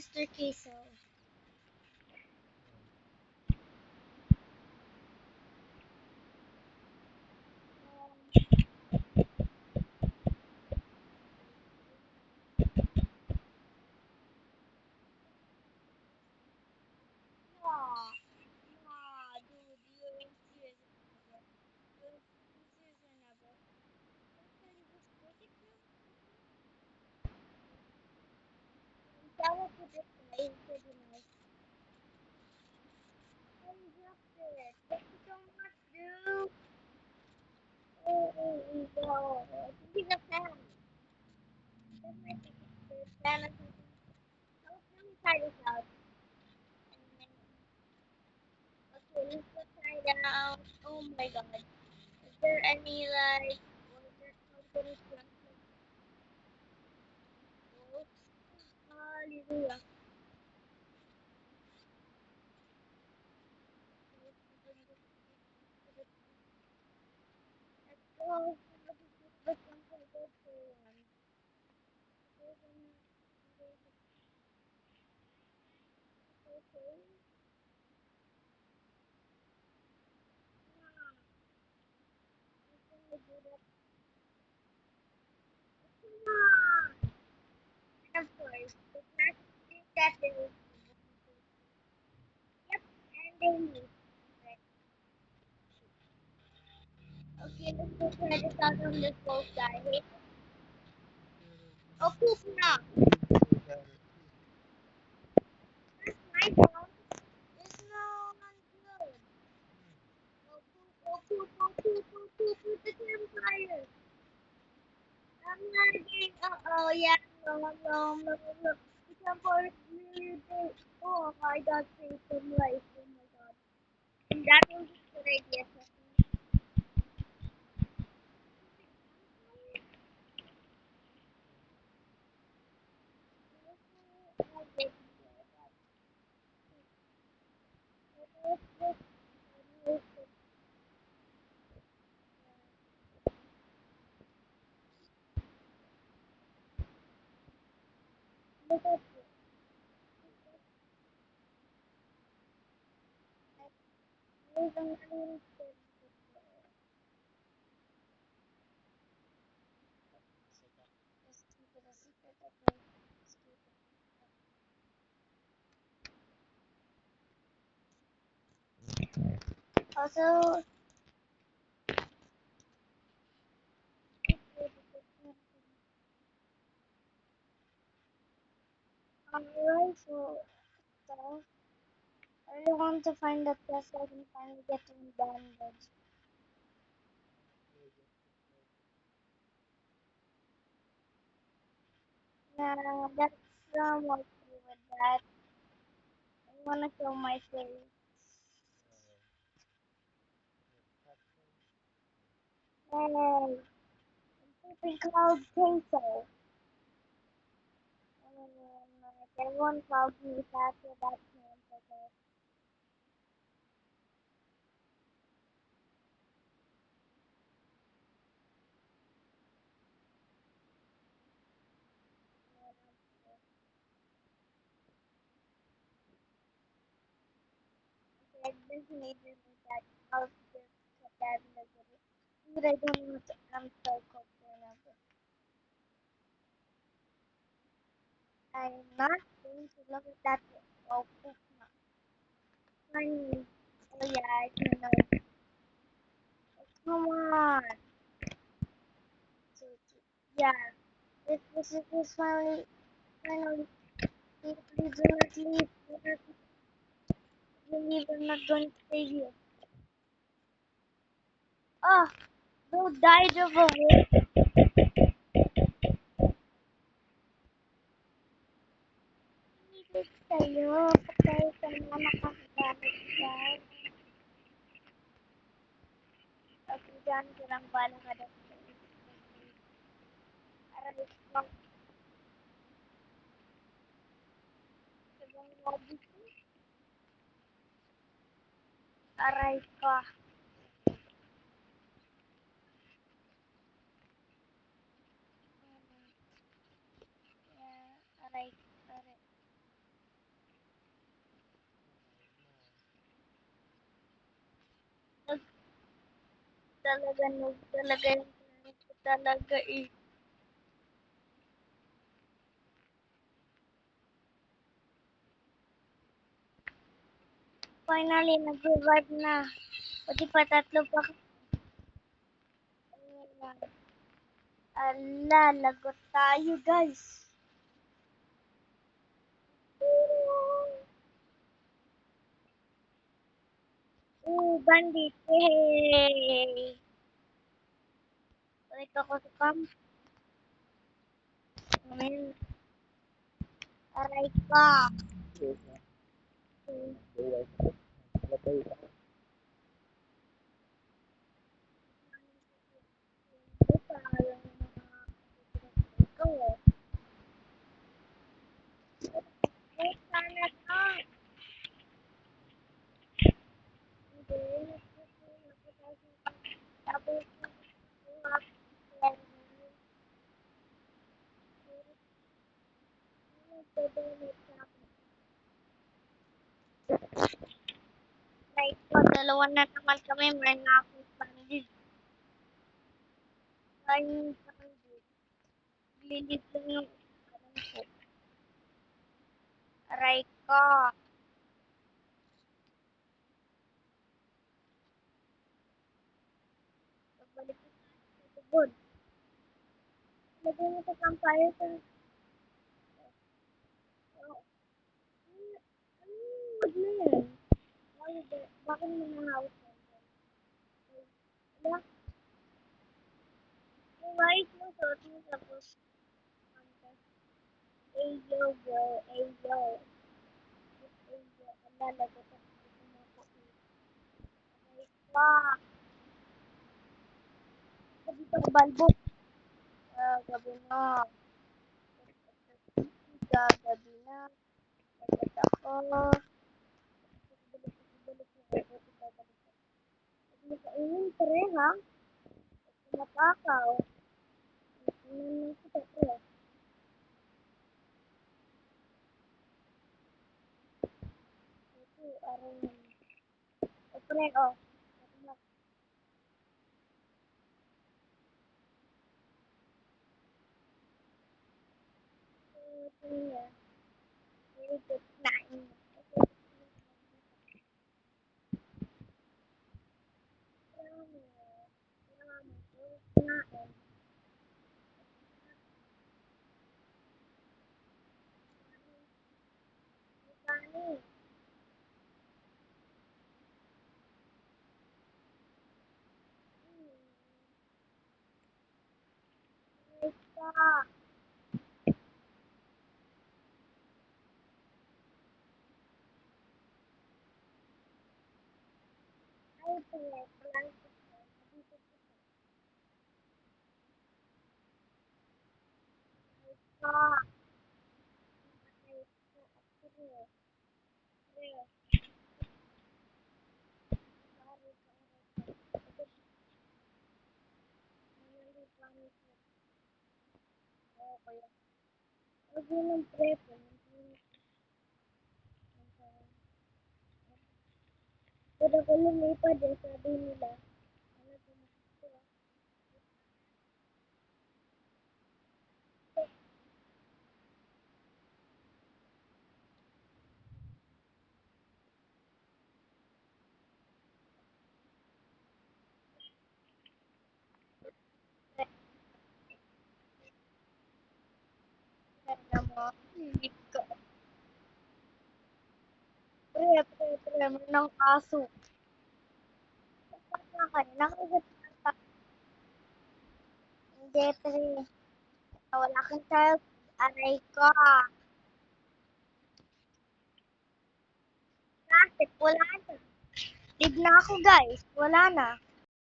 Mr. Queso. Nah, nah, dude, you're serious right now, bro. You're serious right now, bro. Can you just take it now? Tell it to this guy. He's pretty nice. Hey, you dropped it. Thank you so much, dude. Hey, yo. I think he's a fan. That might be his fan or something. Oh, let me try this out. Okay, let's go try it out. Oh my god. Is there any, like, what is that called? Any translate? Hallelujah. Let's go. Let's go. And of course, the classic thing that they will do. Yep, and they leave. Right. Okay, let's go try this out on this wolf guy. Oh, poop now. That's my fault. It's not good. Oh, poop, oh, poop, oh, poop, oh, poop, with the campfire. I'm lagging. Uh-oh, yeah, no, no, no, no. The campfire is really big. Oh, I got saved from life. Oh my god. And that was a good idea, Stephanie. Also, alright, so I really want to find the place so I can finally get to bandage. Yeah, that's okay with that. I wanna show my face. Hey, something called queso. Everyone calls me after that chance, okay? Okay, this major is that I'll just cut that in the video. But I don't know what I'm so concerned of. I'm not going to look at that. Oh, poop. Funny. Oh yeah, I can know. Come on. So, yeah, this finally, please do not leave. Do not leave. I'm not going to save you. Oh, don't die of a wolf. Kayo, patay ka na nakakagamit ka. Okay, dyan ko lang bala ka dito. Aray ko, sabang lobby ko. Aray ko. Yeah, aray, aray. Talaga, noob talaga yung plan ko talaga eh. Finally, nag-revive na. Pati pa tatlo pa. Ala, lagot tayo guys. Bandit. Yay! Balik ako sa camp. Amen. Aray ka. Ikaw eh. Wait, sana lang. Hindi. Tapos, right po, dalawa na naman kami. May na akong bandit. Ayun, bandit. Lilit lang yung kanan ko. Aray ka. Pagbalik ko sa tubod. Lagay mo sa campfire sa... Ano na yan? Bakit mo na-house yan? Wala. Yung white mo, suot mo tapos... Ayo, bro. Ayo. Ayo. Ang lalagot ako sa mga kuwi. Aray ka. Sabi ko, balbo. Gabi na. Gabi na. Lagot ako. Hindi ka inom, pre, ha? Matakaw. Inom kita, pre. Ito, aray na. O, pre, oh. Ito niya. Very good na. Lagi ng prepo. Pero kung lumipad eh, sabi nila, ano ito, na mo, hindi ka. Pre, mo ng aso. Nakagat ka. Hindi, pre. Wala kang child. Aray ka. Bakit? Wala na. Leave na ako, guys. Wala na.